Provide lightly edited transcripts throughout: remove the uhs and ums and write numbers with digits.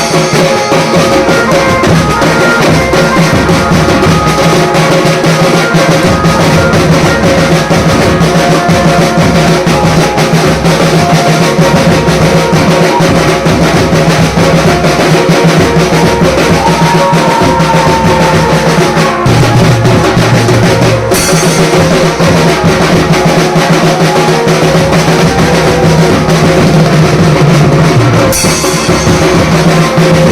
We'll be right back.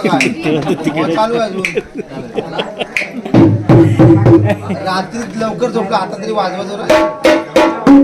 चालू आहे अजून रात्री लवकर झोपला आता तरी वाजवा जरा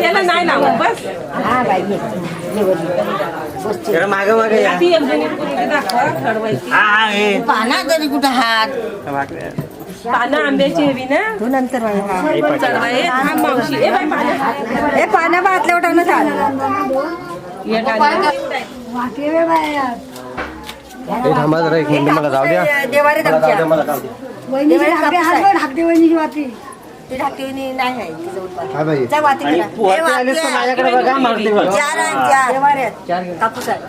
त्याला नाही लावत बस मागे मागे या. पाना तरी कुठं हात पानं आंब्याची हवी ना तू नंतर चढवाय हा मावशी ए बाई पानं हे पाण्या भातल्या उठवणं या गाण्याला. हे थांबा जरा एक मिनिट मला जाऊ द्या. देवारे मला जाऊ द्या, मला जाऊ द्या. ढाकटीवणी नाही आहे काय पाहिजे त्या वाती आणि करा. वरती आलीस तर माझ्याकडे बघा मारुती बघ. चार आहे, चार देवाऱ्यात. कापूस आहे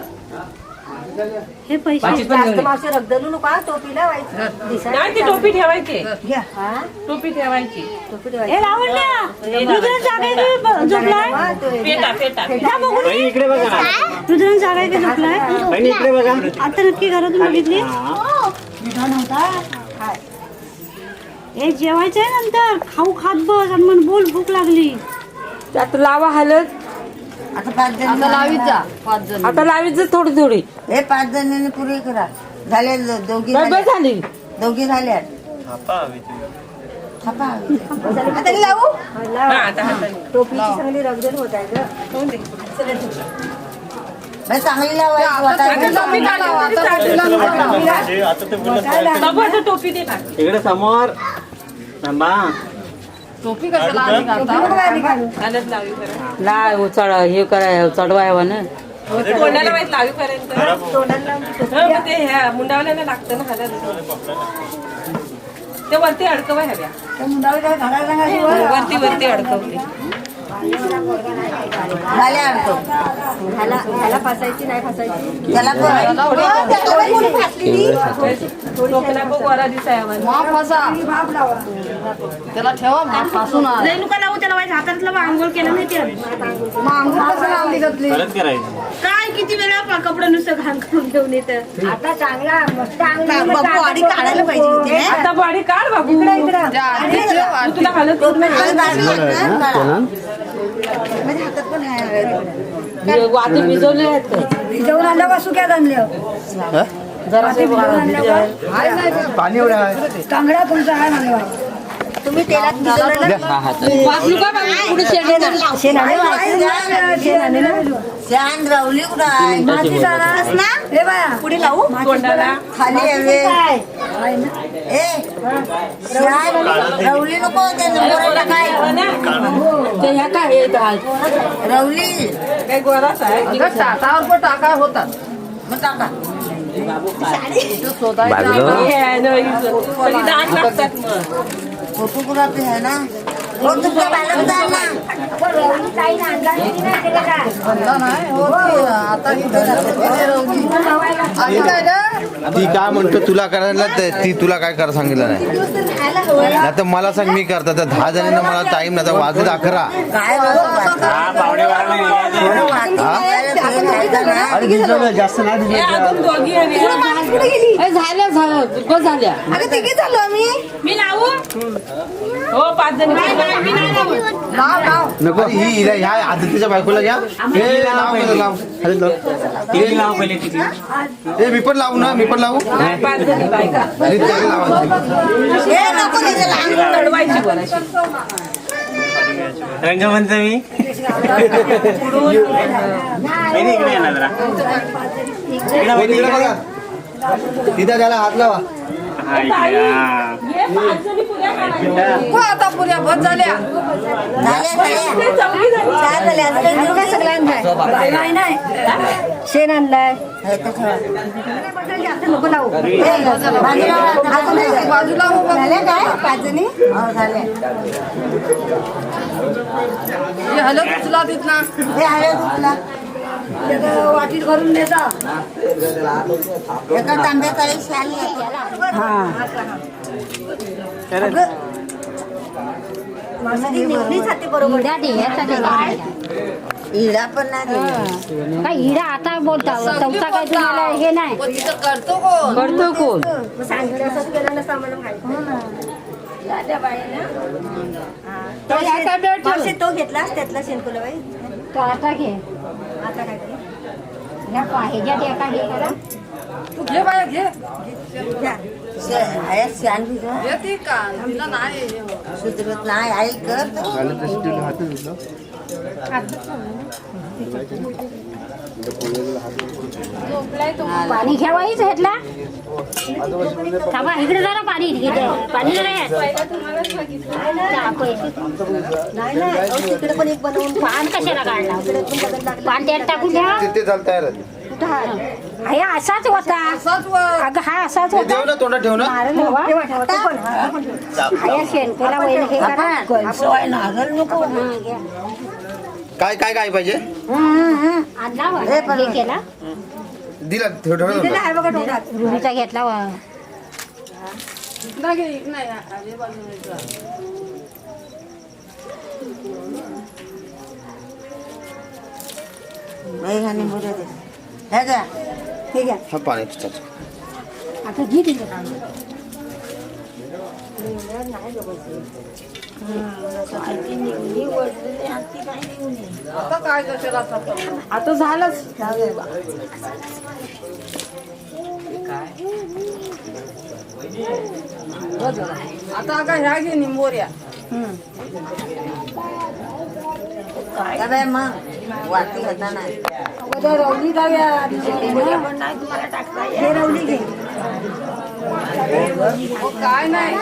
हे पैसे जास्त मावशी रगदलू नका टोपीला व्हायचं नाही ती टोपी ठेवायची घ्या टोपी ठेवायची टोपी पेटा पेटा बहिणी इकडे बघा ना. रुद्रान जागा का झोपलाय बहिणी इकडे बघा. आता नक्की घरातून बघितली हे जेवायचंय नंतर खाऊ खात बस आणि मग बोल भूक लागली आता लावा हलत आता 5 जण लावीत जा 5 जण आता लावीत जा थोडी थोडी हे 5 जणांनी पुरे करा झाले दोघी बस झाल्या. झाली दोघी झाल्या थापा आता लावू हा आता हाताने. टोपीची चांगली रगदल होत आहे ग चांगली लावायची बाबू आता टोपी दे ना. इकडे समोर थांबा. हलत लावी पर्यंत लाव चढ हे कराय चढवायवा ना तोंडाला माहित लावी पर्यंत मग ते ह्या मुंडावल्याला लागतं ना हलत ते वरती अडकवाय हव्या वरती वरती अडकवते झाल्या आणतो ह्याला फासायची नाही फासायची त्याला टोपला बघ वरा दिसायवर त्याला ठेवा रेणुका लावू त्याला वाईट हातातलं आंघोळ केलं नाही ते परत करायचं. काय किती वेळा कपडे नुसतं घाण करून घेऊन येतं आता चांगला मस्त गाडी काढायला पाहिजे होती ना. आता बॉडी काढ बाबू तू तुला हलत होत नाही. माझ्या हातात पण आहे वाती भिजवले आहेत का? भिजवून आणलं का सुक्यात आणलं पाणी एवढं आहे कांगडा तुमचा आहे म्हणलं तुम्ही तेलात भिजवलेलं वाचलू का बाबू? कुठे शेण रवली कुठं ना हे बाया पुढे लावू तोंडाला खाली हवे ए शेण रवली नको ते नंबरला काय ते ह्या काय हे दाल. रवली काही गोराच आहे मग टाका बाजूला हे आहे ना, तरी दाट लागतात मग फोटो कुठं आहे ना हो तुमच्या बायला जाय ना आता ती काय म्हणतो तुला करायला ती तुला काय करा सांगितलं नाही नाही तर मला सांग मी करता तर 10 जणांना मला टाइम नाही तर वाजले 11 काय हा पावणे बारा अरे भिजवलं जास्त नाही हे अजून दोघी हवी झाल्या झालं बस झाल्या अगं तिघी चाललो आम्ही मी लावू हो 5 जण नको ही हिला ह्या आदित्यच्या बायकोला घ्या हे लाव मला लाव अरे लाव. तिघी लाव पहिले तिघी. हे मी पण लावू ना मी पण लावू 5 जणी बायका अरे त्याला लावायची हे नको तिथे लहान चढवायची बोलायची रंगमंचमी बहिणी इकडे येणार जरा. इकडे हो, बहिणी तिकडे बघा तिथं त्याला हात लावा हा इकडे हा. हे 5 जणी पुऱ्या काढायच्या. आता पुऱ्या बस झाल्या ते चौघी जणी. चार झाल्या आता काही घेऊ काय सगळ्यांना नाही शेण आणलाय नको लावू बाजूला झाल्या काय 5 जणी हो झाल्या हॅलो तुला देत ना हे हॅलो तुला वाटीत भरून देता एका तांब्याचा एक शाल इडा पण नाही काय हिरा आता बोलता चौथा काय तुम्हाला हे नाही करतो कोण करतो कोण मावशी, तो घेतलास त्यातला शेणकुला बाई. तो आता घे. आता काय करू? ह्या ह्याच्यात एका घे करा. तू घे बाया घे. घ्या. शान सुधरत नाही आई कर. पाणी घ्यावाहीच घेतला. थांबा इकडे जरा पाणी घेते. पाणी जरा नाही नाही तिकडे पण एक बनवून पान कशाला काढला. पान त्यात टाकून द्या. तिथे चालता येईल कुठं आहे? हा असाच होता. अगं हा असाच होता. देव ना तोंडात ठेव ना. नारळ हवा. ठेवा, ठेवा, तो पण, हा, तो पण ठेवा. हा शेणकेला वैल हे करा. नारळ नको. हा, घ्या. काय काय काय पाहिजे आणला वा. हे केला. दिला ठेव ठेव तिथे आहे बघा डोंगरात. रुहीचा घेतला वा. हे घ्या. हे घ्या. हा पाणी आता घे तिथे. आता झालंच. आता का ह्या घे निंबोऱ्या. काय बाय मग वाटी होता नाही. रवली जाऊया. हे रवली घे. काय नाही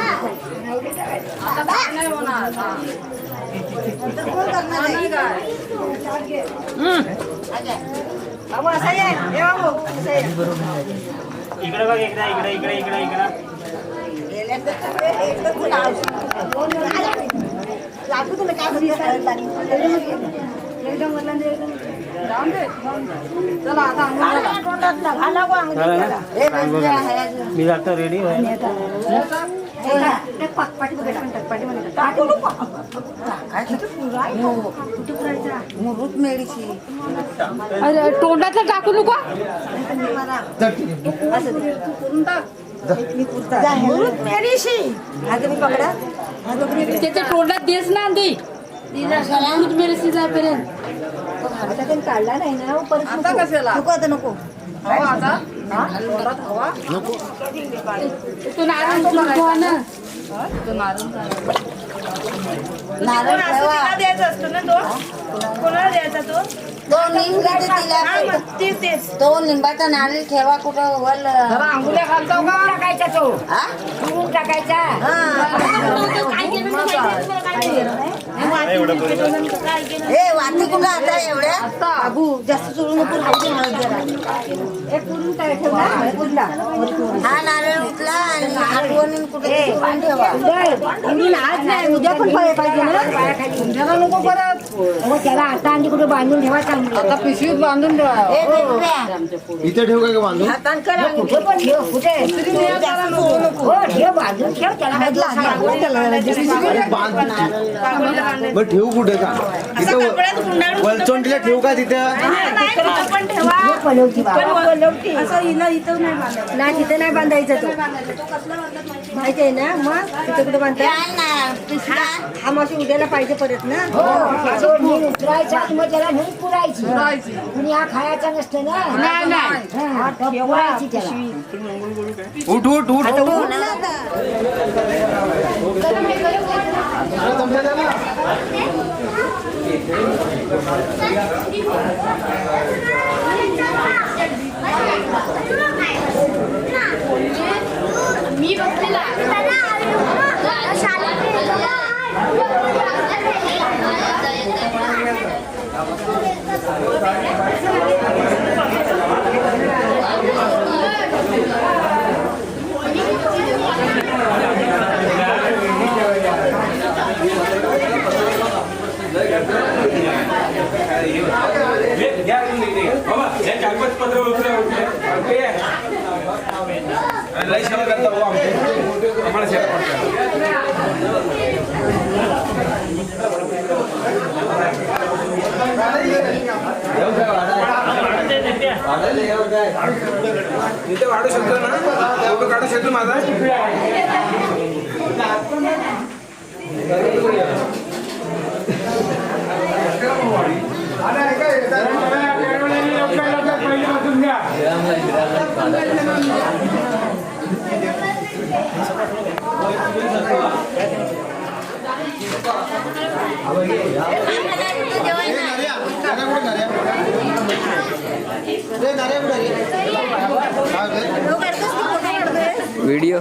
आता काय नाही होणार. बाबू असं ये. हे बाबू असं ये. इकडे बघ एकदा इकडे इकडे इकडे इकडे लागू तुला काय घरी एकदम चला आता मी जातो रेडी मुरूत मेडीची अरे तोंडातलं टाकू नको. मुरूत मेडीशी आता मी पकडा. त्याच्या तोंडात देस ना आधी. दूध मेरेसी जाईपर्यंत. आता पण काढला नाही ना परत आता कशाला? नको आता नको. हवा आता तोंडात हवा. तो नारळ ठेवा ना. तो नारळ ठेवा. द्यायचा असतो ना तो. कोणाला द्यायचा तो? तो लिंब तो लिंबाचा नारळ ठेवा कुठं वर. जरा अंगुल्या घालतो का. टाकायचा तो. हा? धुवून टाकायचा. ए वाटी कुठं आता एवढ्या बाबू जास्त चोळू नको. हा नारळ उठला आणि आठवणी कुठे ठेवा. आज नाही उद्या पण पाहिजे ना. नको परत. मग त्याला आता आणि कुठे बांधून ठेवा चांगलं. आता पिशवीत बांधून ठेवा. ए, बेटऱ्या. इथे ठेव का बांधून हातान करा. कुठे पण ठेव. कुठे हो ठेव बांधून ठेव. त्याला काय बरं ठेवू कुठे का तिथं वलचोंडीला ठेवू का तिथं. पलवती नाही तिथे नाही बांधायचा तो. माहिती आहे ना मग तिथे कुठे बांधता. हा मावशी उद्याला पाहिजे परत ना. उतरायचा मग त्याला नेऊन पुरायची. कुणी हा खायचा नसतं ना. हा पुरायची त्याला. उठ उठ उठ मी बसलेला इथे वाढू शकतो ना काढू शकतो माझा व्हिडिओ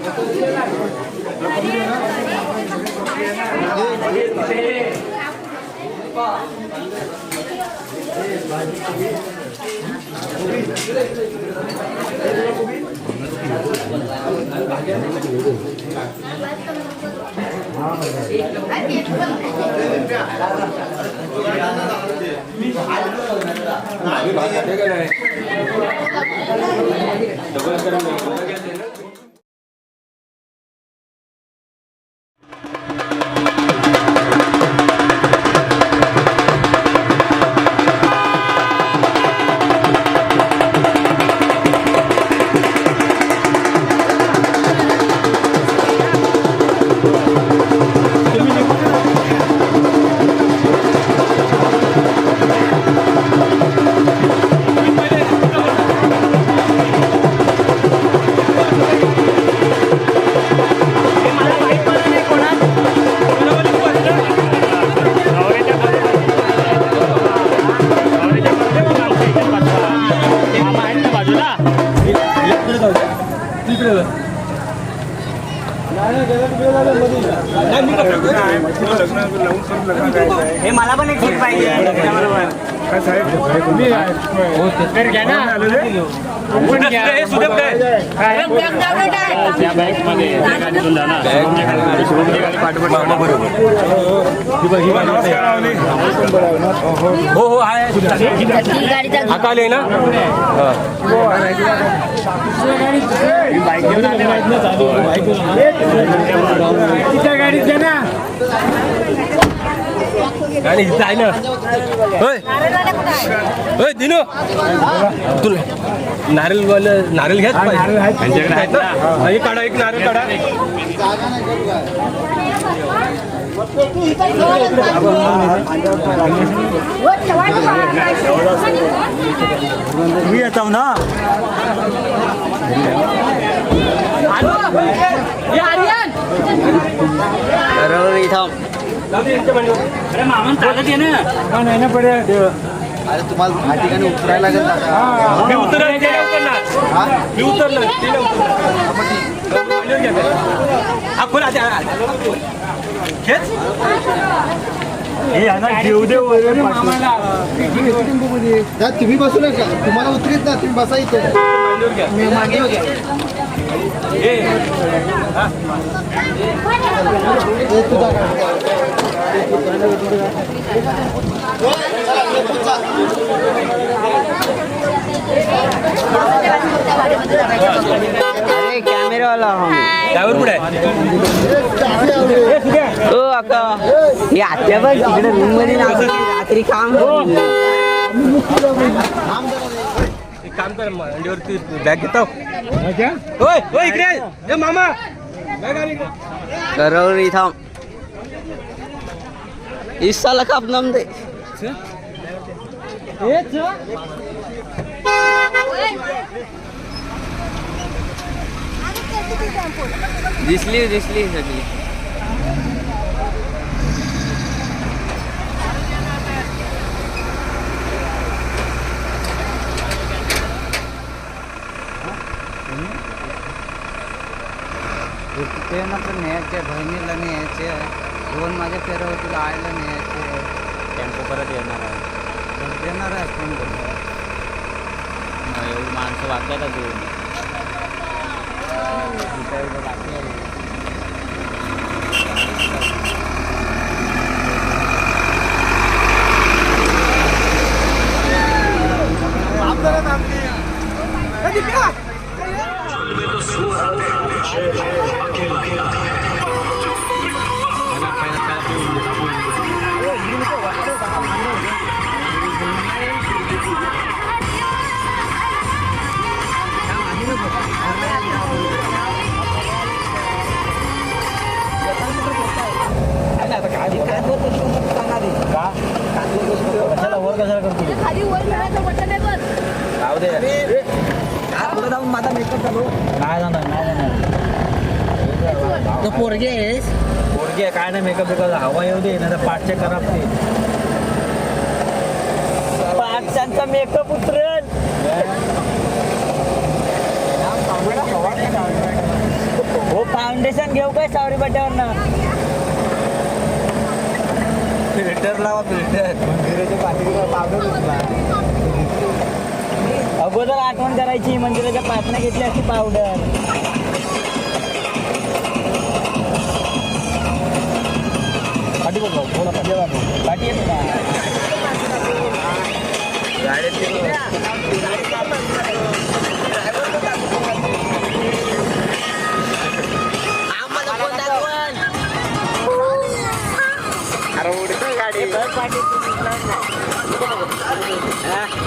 हे मला पण एक सीट पाहिजे हो हो आहे हाकाले ना बाईक घेऊन आले गाडीत ना गाडी इथं आहे ना होय होय दिनो तू नारळ घ्याच पाहिजे काढा एक नारळ काढा मी येतो ना अरे मामन चालत ये ना नाही ना पडे अरे तुम्हाला ह्या ठिकाणी उतरायला लागेल मी उतरलो हा खोल तुम्ही बसू नका तुम्हाला उतरीत ना तुम्ही बसा इथे अरे कॅमेरा वाला ड्रायव्हर कुठे आहे ओ अक्का हे आत्या बघ तिकडे रूम मध्ये रात्री काम एक काम कर मांडीवरती बॅग घेतो होय होय इकडे ए मामा करवरी थांब इस साला का नाम दे दिसली सगळी ते ना तर न्यायचे बहिणीला न्यायचे दोन माझ्या फेऱ्या होतील आईला न्यायचे टेम्पो परत येणार आहे येणार आहे कोण एवढी माणसं वाचायला देऊन जाऊ दे पुढे जाऊन माझा मेकअप चालू नाही जाणार तो पोरगे आहेस पोरगे आहे काय नाही मेकअप हवा येऊ दे नाही तर पाठचे खराब ते पाठच्यांचा मेकअप उतरेल हो फाउंडेशन घेऊ काय सावरी बट्यावर ना फिल्टर लावा फिल्टर अगोदर आठवण करायची मंदिराच्या पाठण्या घेतली असती पावडर पाठी बघ बोला पाठी येतो का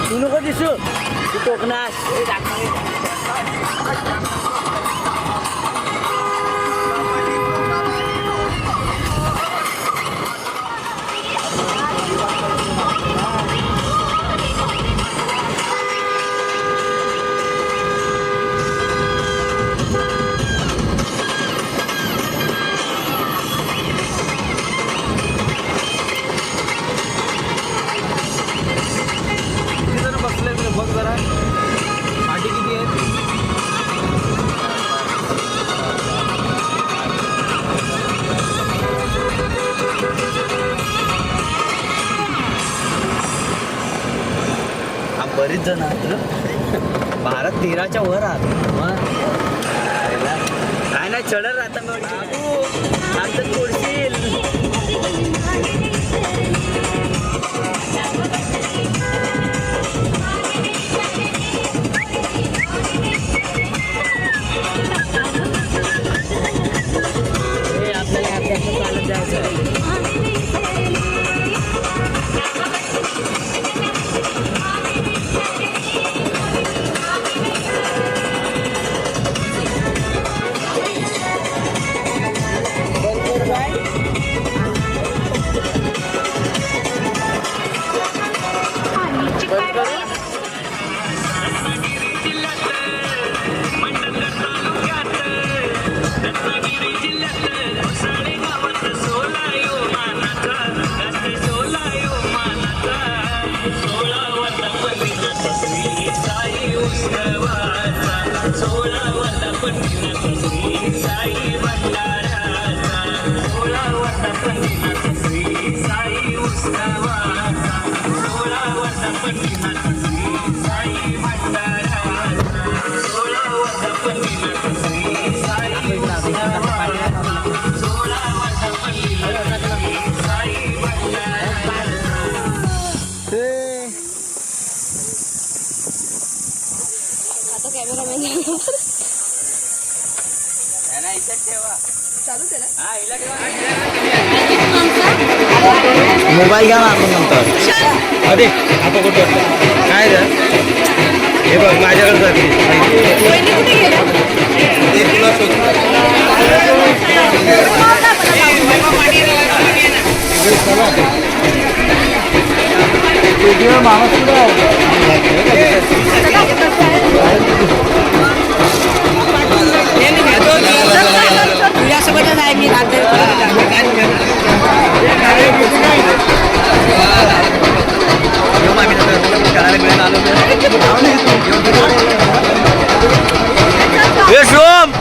तू नको दिसू तू कोकणात बघ जरा पाठी किती आहे बरीच जण भारत 13च्या वर आहात काय नाही चढत राहता आमचं थोडशील मोबाईल घ्या आपण नंतर अरे आता कुठं काय रे हे बघ माझ्याकडे माणूस तुझ्यासोबतच आहे मी सोम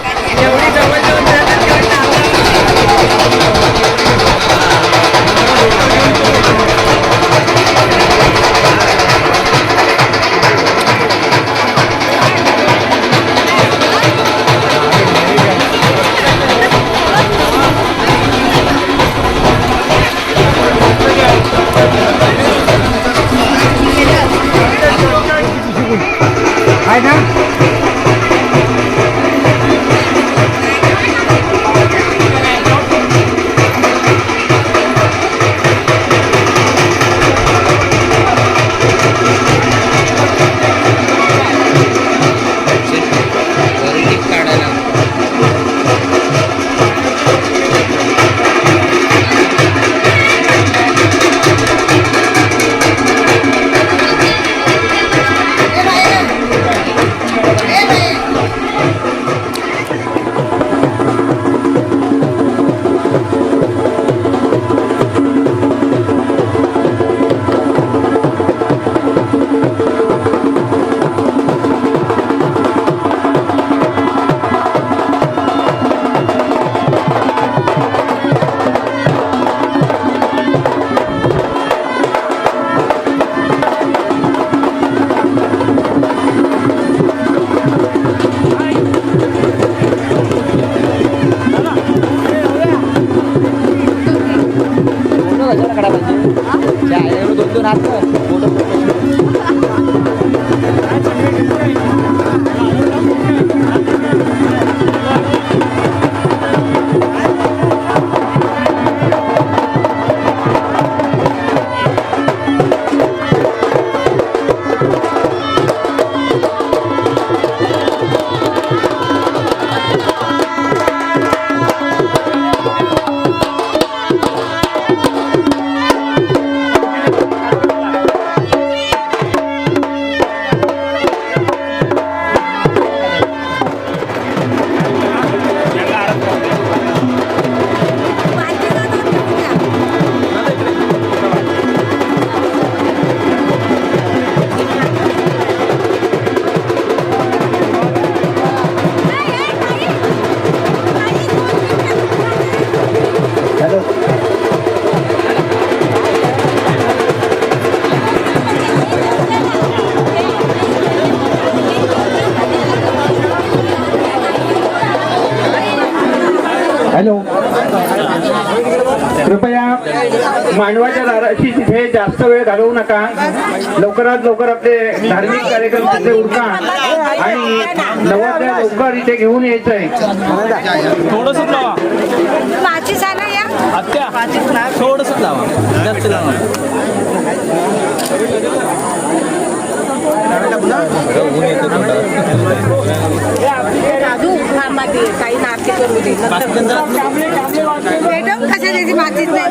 लवकरात लवकर आपले धार्मिक कार्यक्रम तिथे उरका आणि नवरदेव लवकर इथे घेऊन यायचंय. थोडंसंच लावा माचीस आहे ना या आत्या, थोडंसंच लावा, जास्त लावा. काही नाट्य करू दे मॅडम कशा त्याची माचीस नाही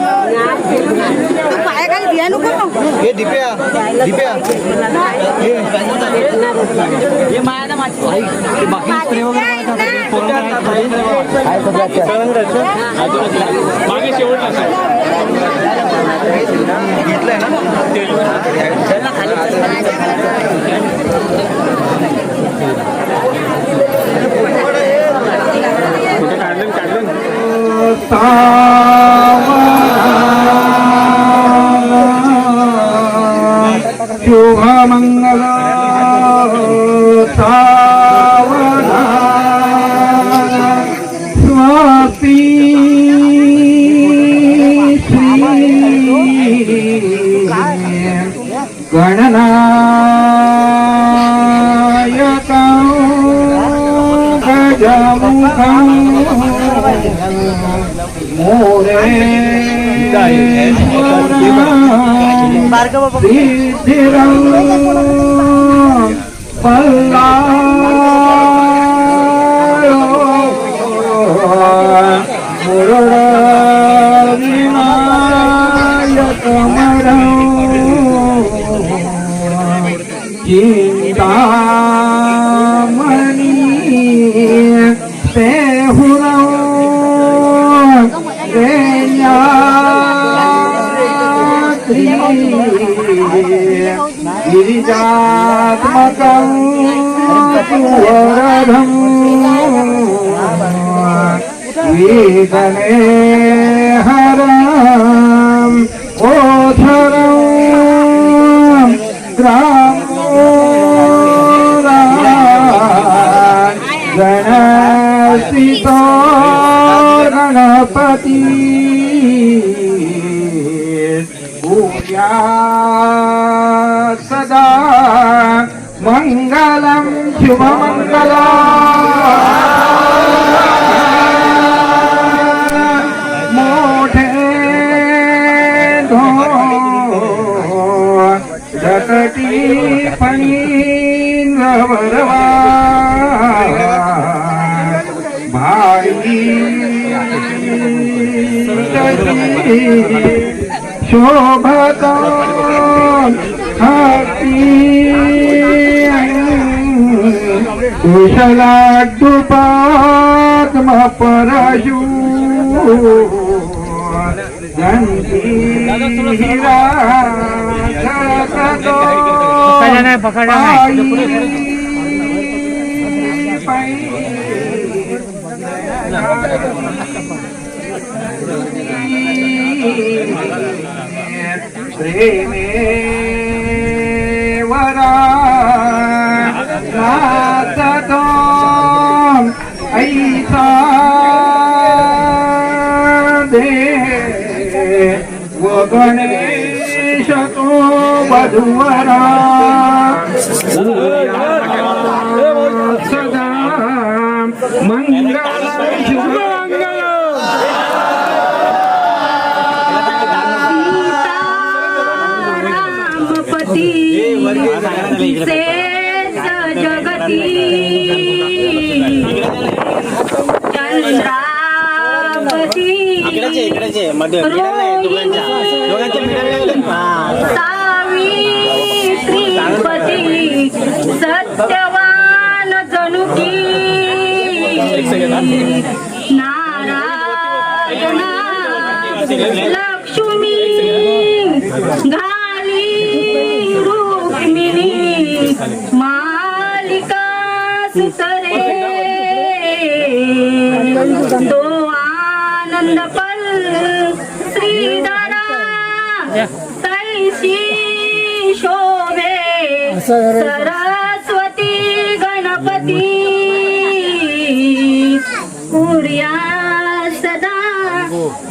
तू पायाखाली घ्या नको मग. हे दिप्या दिप्या हे मायाला माझी बाकी स्प्रे वगैरे मागे शेवटला घेतलंय ना शुभ मंगल स्वाती गणनायका गजमुखं सिद्धिरं पल्लायो मुरलीनायकमरं चिन्तामणि सेहुरं गिरिजात्मकं वरदं वेदने हरं ओधरं गणसितो गणपति पूजा सदा मंगलम शुभमंगला मोठे झटटी फणींद्रवरवा भाई शोभत हाती कुशलाडुपात्म परशु गंभीरा प्रेमे वरा नाचतो ऐसा दे व गणेश तो वधुवरा सदा मंगल जगती चंद्रावती सावित्रीपती सत्यवान जनुकी नारायणा लक्ष्मी घाली रुक्मिणी मालिका सुतरे तो आनंद पल श्रीधरा तैसी शोभे सरस्वती गणपती कुर्या सदा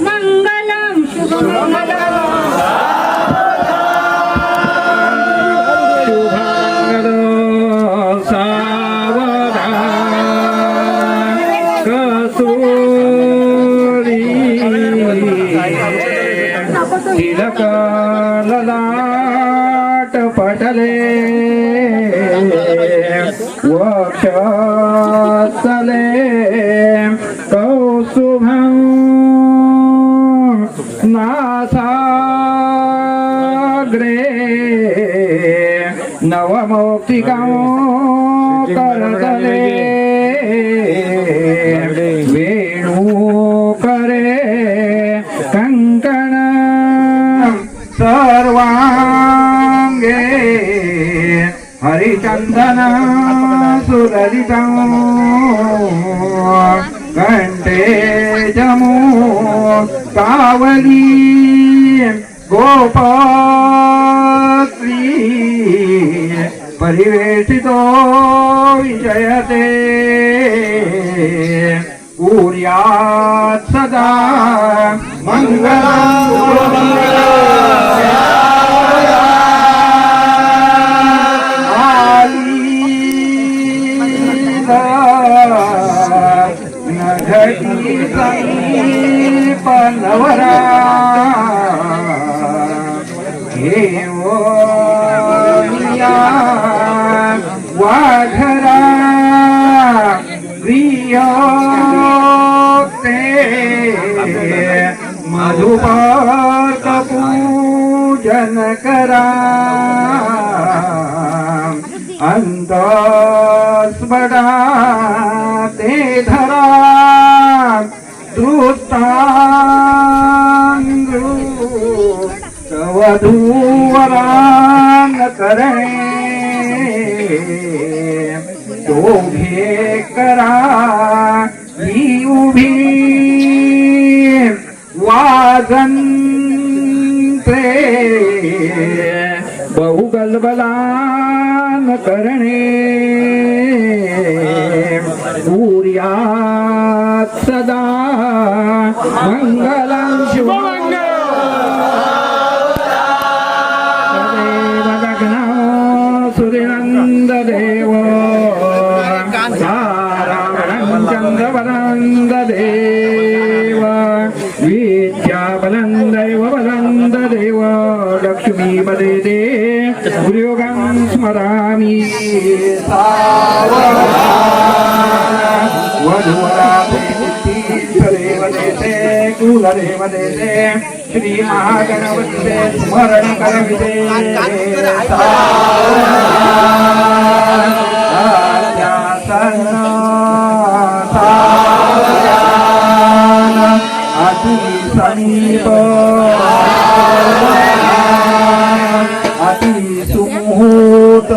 मंगलम शुभमंगलम वटले वक्षस्थले कौस्तुभं नासाग्रे नवमौक्तिकं करतले वेणुकरे कंकण सर्वांगे हरिचंदन सुललितं कंठे जमू कावली गोपत्री परिवेशितो विजयते कुर्यात् सदा नवरा वाघरा प्रियोते मधुपर्क पूजन करा अंतस्मरा ते धरा द्रुतांगू वधूवरान करणे दोघे करा ही उभी वाजंते बहुगलबलान करणे सूर्यात सदा मंगलं शुभमंगल सूर्यनंद देव चंद्रवनंद देव विद्याबलं दैव बलं देव लक्ष्मी पदे दे गुरुयोगं स्मरामि वधुवरादेवदेते कुलदेवदेते श्री महागणपते स्मरण करविदे अति समीप अति सुमुहूर्त